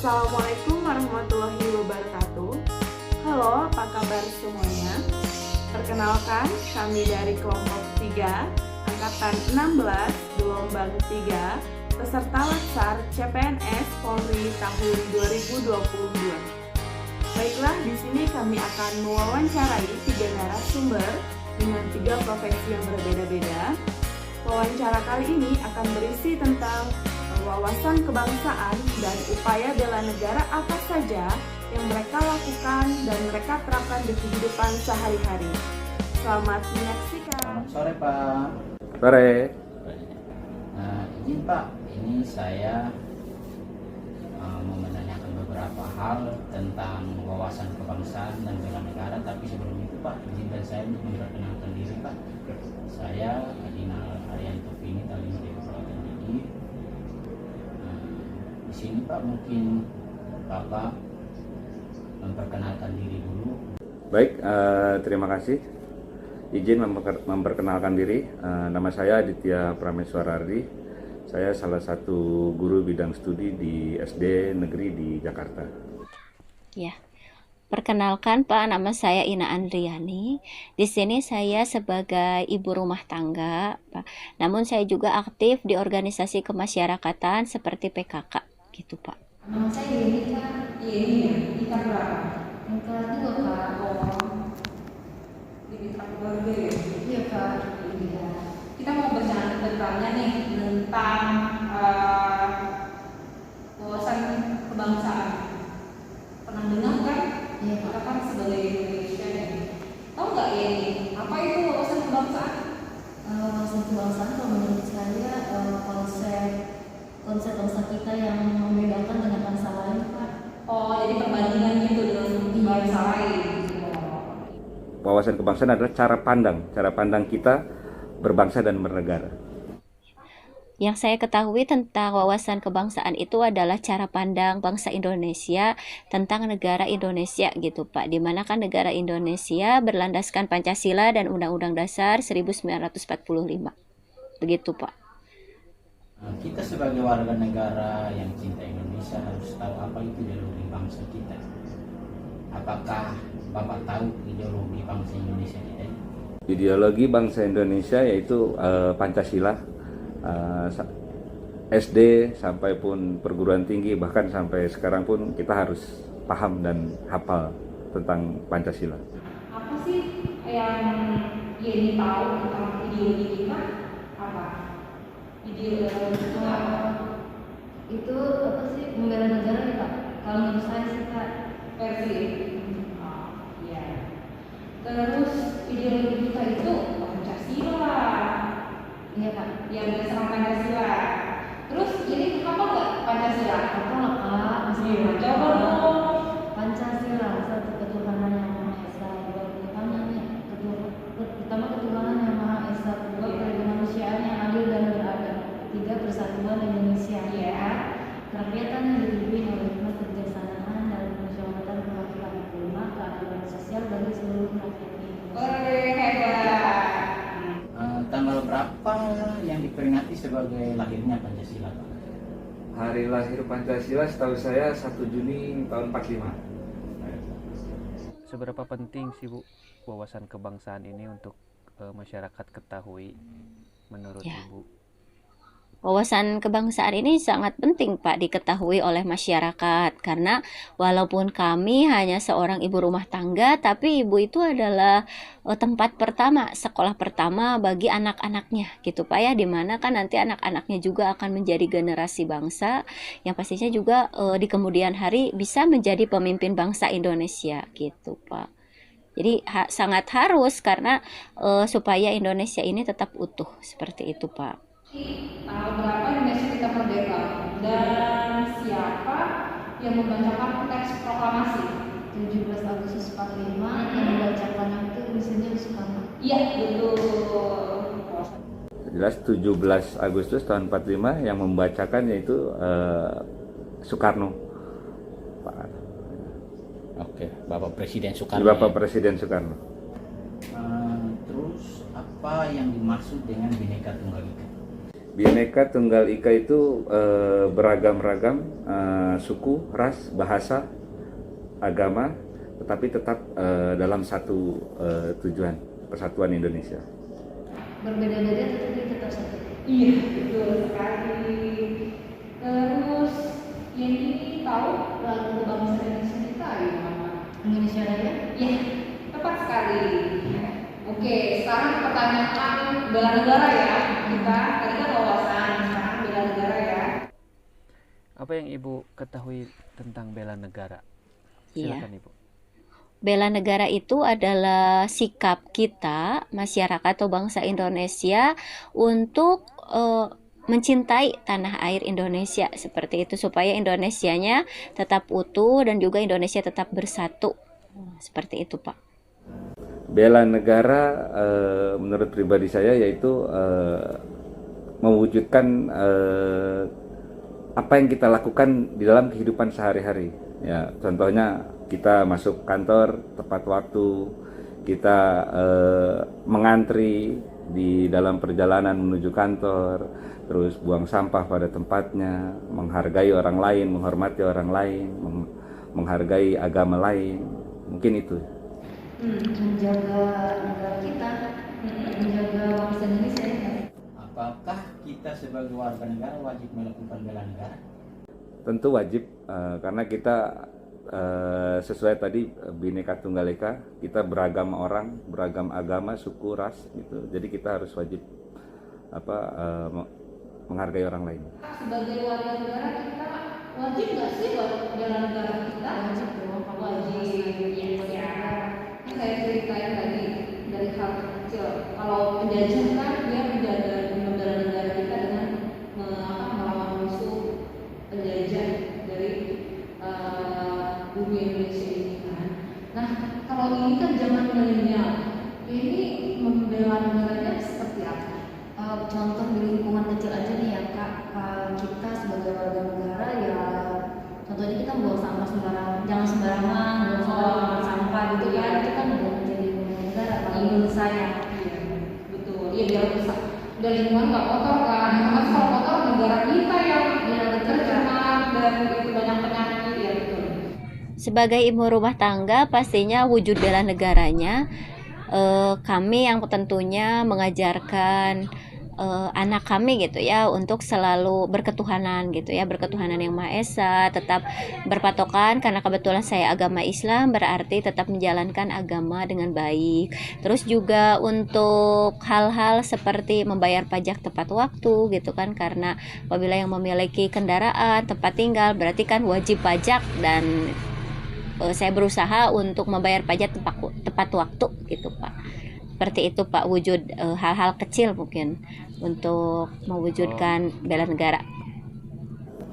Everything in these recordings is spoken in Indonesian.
Assalamualaikum warahmatullahi wabarakatuh. Halo, apa kabar semuanya? Perkenalkan, kami dari kelompok 3, Angkatan 16, Gelombang 3, peserta Latsar CPNS Polri tahun 2022. Baiklah, di sini kami akan mewawancarai 3 narasumber dengan 3 profesi yang berbeda-beda. Wawancara kali ini akan berisi tentang wawasan kebangsaan dan upaya bela negara apa saja yang mereka lakukan dan mereka terapkan di kehidupan sehari-hari. Selamat menyaksikan. Selamat sore Pak. Sore. Izin Pak, ini saya mau menanyakan beberapa hal tentang wawasan kebangsaan dan bela negara. Tapi sebelum itu Pak, izinkan saya untuk memperkenalkan diri Pak. Saya Adinal Arianto Vini Talima dari Peralatan Gigi. Di sini Pak, mungkin Bapak memperkenalkan diri dulu. Baik, terima kasih. Izin memperkenalkan diri. Nama saya Aditya Prameswarardi. Saya salah satu guru bidang studi di SD negeri di Jakarta. Ya, perkenalkan Pak, nama saya Ina Andriani. Di sini saya sebagai ibu rumah tangga, Pak. Namun saya juga aktif di organisasi kemasyarakatan seperti PKK, gitu Pak. Nama saya Yeni Kak. Yeni ya? Kita berapa? Yang kedua Kak. Di Mitra Keluarga ya? Iya Kak. Iya. Kita mau bertanya nih tentang wawasan kebangsaan. Pernah dengar kan? Iya Kak. Kita kan sebagai Indonesia ya. Tahu nggak Yeni? Apa itu wawasan kebangsaan? Wawasan kebangsaan kalau menurut saya konsep bangsa kita yang membedakan dengan bangsa lain Pak. Oh, jadi perbandingan gitu dengan bangsa lain. Wawasan kebangsaan adalah cara pandang kita berbangsa dan bernegara. Yang saya ketahui tentang wawasan kebangsaan itu adalah cara pandang bangsa Indonesia tentang negara Indonesia gitu Pak. Dimana kan negara Indonesia berlandaskan Pancasila dan Undang-Undang Dasar 1945. Begitu Pak. Kita sebagai warga negara yang cinta Indonesia harus tahu apa itu ideologi bangsa kita. Apakah Bapak tahu ideologi bangsa Indonesia kita? Ideologi bangsa Indonesia yaitu Pancasila, SD sampai pun perguruan tinggi, bahkan sampai sekarang pun kita harus paham dan hafal tentang Pancasila. Apa sih yang Yeni tahu tentang ideologi kita? Apa? Ideologi Itu apa sih, membela negara ya Pak? Kalau menurut saya sih Pak. versi. Iya. Terus ideologi kita itu Pancasila. Iya Pak. Yang berdasarkan Pancasila. Terus ini apa nggak Pancasila? Apa lah Pak? Iya, coba dong. Pancasila satu ketuhanan yang Maha Esa, dua ketuhanan yang Maha Esa, kedua kemanusiaan yang adil dan beradab, tiga persatuan Indonesia. Iya. Kerakyatan yang dipimpin oleh hikmat kebijaksanaan dan permusyawaratan perwakilan, kelima keadilan sosial bagi seluruh rakyat Indonesia. Hebat. Tanggal berapa yang diperingati sebagai lahirnya Pancasila Pak? Hari lahir Pancasila setahu saya 1 Juni tahun 45. Seberapa penting sih Bu wawasan kebangsaan ini untuk masyarakat ketahui menurut Ibu? Wawasan kebangsaan ini sangat penting Pak diketahui oleh masyarakat, karena walaupun kami hanya seorang ibu rumah tangga, tapi ibu itu adalah tempat pertama, sekolah pertama bagi anak-anaknya gitu Pak ya, dimana kan nanti anak-anaknya juga akan menjadi generasi bangsa yang pastinya juga di kemudian hari bisa menjadi pemimpin bangsa Indonesia gitu Pak. Jadi sangat harus karena supaya Indonesia ini tetap utuh seperti itu Pak. Tanggal berapa Indonesia kita merdeka dan siapa yang membacakan teks proklamasi? 17 Agustus 45 yang membacakan itu misalnya Soekarno. Iya, betul. Jelas 17 Agustus tahun 45 yang membacakan yaitu Soekarno. Oke, Bapak Presiden Soekarno. Bapak Presiden Soekarno. Terus apa yang dimaksud dengan Bhinneka Tunggal Ika? Bhinneka Tunggal Ika itu beragam-ragam suku, ras, bahasa, agama, tetapi tetap dalam satu tujuan, persatuan Indonesia. Berbeda-beda tetapi tetap satu. Iya, betul sekali. Terus ini tahu lagu kebangsaan Indonesia kita gimana? Indonesia Raya? Iya, tepat sekali. Oke, sekarang pertanyaan bela negara ya. Kita tadi kan wawasan, sekarang bela negara ya. Apa yang Ibu ketahui tentang bela negara? Iya. Silakan Ibu. Bela negara itu adalah sikap kita, masyarakat atau bangsa Indonesia untuk mencintai tanah air Indonesia seperti itu supaya Indonesianya tetap utuh dan juga Indonesia tetap bersatu. Seperti itu, Pak. Bela negara menurut pribadi saya yaitu mewujudkan apa yang kita lakukan di dalam kehidupan sehari-hari. Ya, contohnya kita masuk kantor tepat waktu, kita mengantri di dalam perjalanan menuju kantor, terus buang sampah pada tempatnya, menghargai orang lain, menghormati orang lain, menghargai agama lain, mungkin itu. Menjaga negara kita, menjaga bangsa Indonesia. Apakah kita sebagai warga negara wajib melakukan bela negara? Tentu wajib, karena kita sesuai tadi Bhinneka Tunggal Ika, kita beragam orang, beragam agama, suku, ras gitu. Jadi kita harus wajib menghargai orang lain. Sebagai warga negara kita wajib nggak sih buat bela negara kita? Wajib dong, wajib. Ya. Ini saya ceritain tadi dari hal kecil. Kalau penjajah kan dia menjaga membela negara kita dengan melawan musuh penjajah dari bumi Indonesia ini kan. Nah, kalau ini kan zaman milenial, ini membela negaranya seperti apa? Contoh di lingkungan kecil aja nih ya Kak, kita sebagai warga negara ya contohnya kita buang sampah sembarangan, jangan sembarangan buang sampah gitu kan, itu kan udah menjadi negara kalau menurut saya. Iya, betul. Iya, biar rusak. Dan lingkungan nggak kotor kan, karena kalau kotor negara kita yang tercemar dan begitu banyak penyakit ya betul. Sebagai ibu rumah tangga pastinya wujud bela negaranya kami yang tentunya mengajarkan anak kami gitu ya untuk selalu berketuhanan gitu ya, berketuhanan yang Maha Esa, tetap berpatokan karena kebetulan saya agama Islam berarti tetap menjalankan agama dengan baik. Terus juga untuk hal-hal seperti membayar pajak tepat waktu gitu kan, karena apabila yang memiliki kendaraan tempat tinggal berarti kan wajib pajak dan saya berusaha untuk membayar pajak tepat waktu gitu Pak. Seperti itu Pak, wujud hal-hal kecil mungkin untuk mewujudkan bela negara.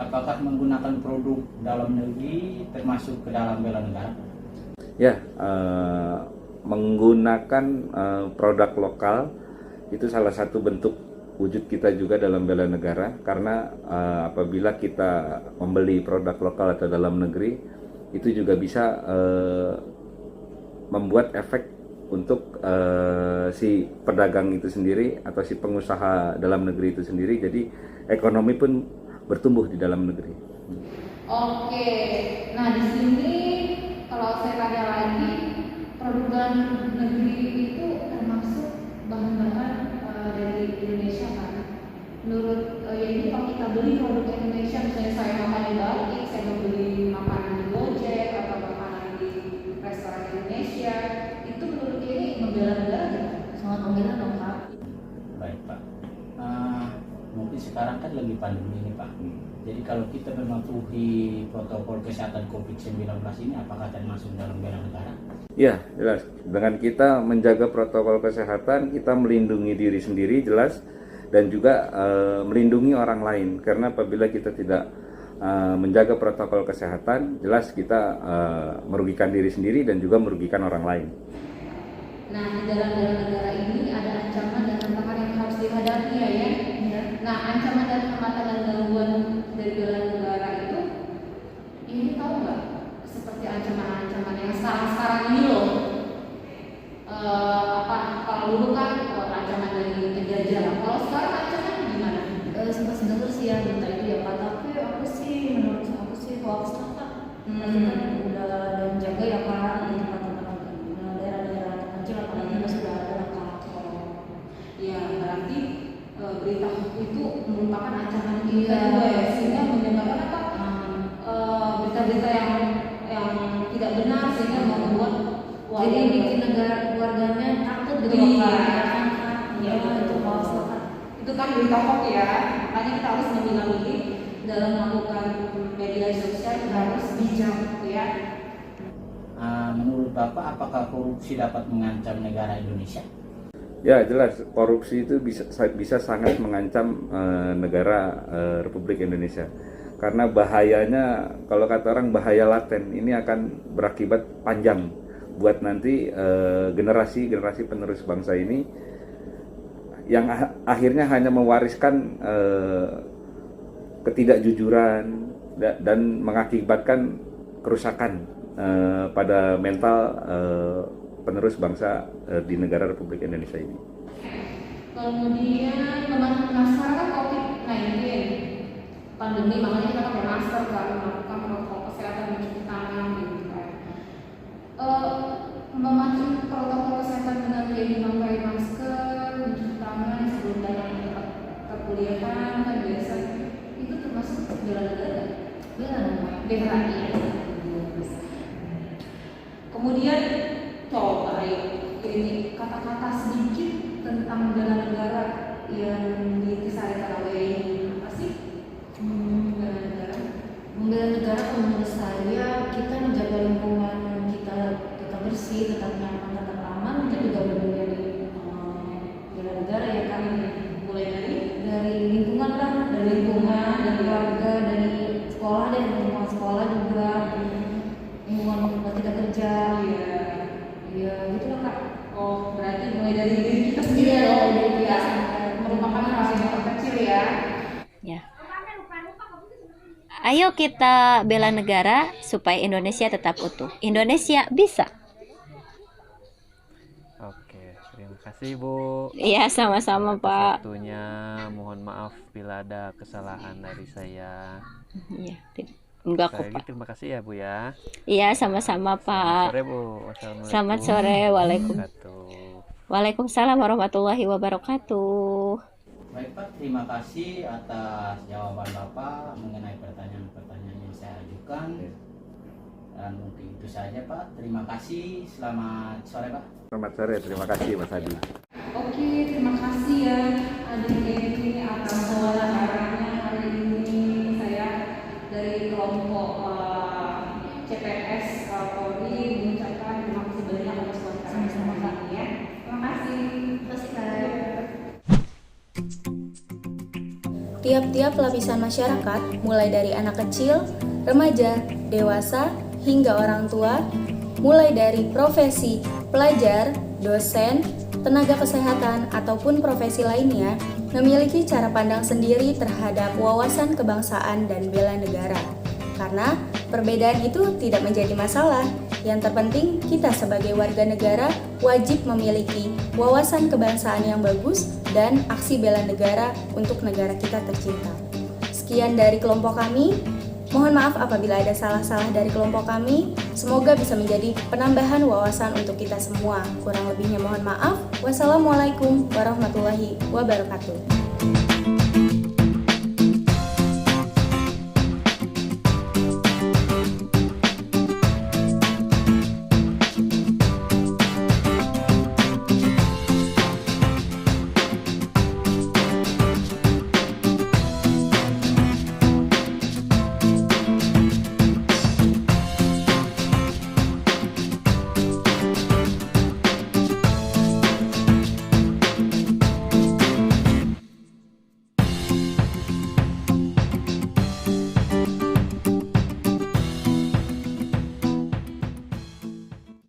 Apakah menggunakan produk dalam negeri termasuk ke dalam bela negara? Ya, menggunakan produk lokal itu salah satu bentuk wujud kita juga dalam bela negara, karena apabila kita membeli produk lokal atau dalam negeri itu juga bisa membuat efek untuk si pedagang itu sendiri atau si pengusaha dalam negeri itu sendiri, jadi ekonomi pun bertumbuh di dalam negeri. Oke, nah di sini kalau saya tanya lagi, produk dalam negeri itu termasuk bahan-bahan dari Indonesia kan? Menurut ya ini kalau kita beli produk Indonesia, misalnya saya makan di Bali, saya beli makanan di Gojek atau makanan di restoran Indonesia, itu menurut ini membela negara gitu? Sangat membela dong Kak. Baik Pak. Mungkin sekarang kan lagi pandemi ini Pak. Jadi kalau kita mematuhi protokol kesehatan COVID-19 ini, apakah termasuk dalam bela negara? Ya, jelas. Dengan kita menjaga protokol kesehatan, kita melindungi diri sendiri jelas, dan juga melindungi orang lain. Karena apabila kita tidak menjaga protokol kesehatan, jelas kita merugikan diri sendiri dan juga merugikan orang lain. Nah, di dalam bela negara ini ada ancaman dan tantangan yang harus dihadapi ya. Nah, ancaman dan hambatan dan gangguan dari bela negara itu, ini tahu nggak? Seperti ancaman-ancaman yang sekarang ini loh. Kalau dulu kan ancaman dari penjajah. Kalau sekarang ancaman gimana? Nah, kita udah jaga ya Kak di tempat-tempat daerah-daerah terpencil apalagi sudah ada Kak. Ya, berarti berita hoax itu merupakan ancaman kita juga ya, sehingga menyebabkan apa? Berita-berita yang tidak benar sehingga membuat Jadi bikin negara keluarganya takut gitu Iya. Kak. Iya, Itu hoax Kak. itu kan berita hoax ya, makanya kita harus memilah-milih dalam melakukan media sosial, kita harus bijak gitu ya. Menurut Bapak, apakah korupsi dapat mengancam negara Indonesia? Ya jelas, korupsi itu bisa sangat mengancam negara Republik Indonesia. Karena bahayanya, kalau kata orang bahaya laten, ini akan berakibat panjang buat nanti generasi penerus bangsa ini yang akhirnya hanya mewariskan ketidakjujuran dan mengakibatkan kerusakan pada mental penerus bangsa di negara Republik Indonesia ini. Kemudian masalah COVID-19 pandemi, makanya kita pakai masker kan, melakukan protokol kesehatan, mencuci tangan gitu kan. Mematuhi protokol kesehatan dengan memakai masker, mencuci tangan sebelum datang ke tempat perkuliahan kan biasa itu termasuk bela negara. Bela ya. Kemudian coba ini kata-kata sedikit tentang bela negara yang disayangkan oleh apa sih? Bela negara. Membela negara kalau menurut saya kita menjaga lingkungan kita tetap bersih, tetap nyaman, tetap aman itu juga bagian dari bela negara ya kan. Mulai Dari lingkungan lah, dari lingkungan, dari keluarga, dari sekolah, dari lingkungan sekolah juga, lingkungan tempat kita kerja. Iya, gitu lah Kak. Oh, berarti mulai dari diri kita sendiri Iya, dong. dari diri Ya, kita. merupakan hal yang terkecil ya. Ya. Ayo kita bela negara supaya Indonesia tetap utuh. Indonesia bisa. Oke, terima kasih Bu. Iya, sama-sama Atas Pak. waktunya, mohon maaf bila ada kesalahan dari saya. Iya, enggak kok Sekali lagi Pak. terima kasih ya Bu ya. Iya, sama-sama Selamat Pak. sore Bu. Wassalamualaikum Selamat sore. warahmatullahi Waalaikumsalam warahmatullahi wabarakatuh. Baik Pak, terima kasih atas jawaban Bapak mengenai pertanyaan-pertanyaan yang saya ajukan. Dan untuk itu saja Pak, terima kasih. Selamat sore Pak. Selamat sore, terima kasih Mas Hadi. Oke, terima kasih ya adik ini atas wawancaranya hari ini. Saya dari kelompok CPNS Polri mengucapkan terima kasih banyak atas wawancaranya sama kami ya. Terima kasih. Terima kasih Kak. Tiap-tiap lapisan masyarakat, mulai dari anak kecil, remaja, dewasa, hingga orang tua, mulai dari profesi, pelajar, dosen, tenaga kesehatan, ataupun profesi lainnya, memiliki cara pandang sendiri terhadap wawasan kebangsaan dan bela negara. Karena perbedaan itu tidak menjadi masalah. Yang terpenting, kita sebagai warga negara wajib memiliki wawasan kebangsaan yang bagus dan aksi bela negara untuk negara kita tercinta. Sekian dari kelompok kami. Mohon maaf apabila ada salah-salah dari kelompok kami. Semoga bisa menjadi penambahan wawasan untuk kita semua. Kurang lebihnya mohon maaf. Wassalamualaikum warahmatullahi wabarakatuh.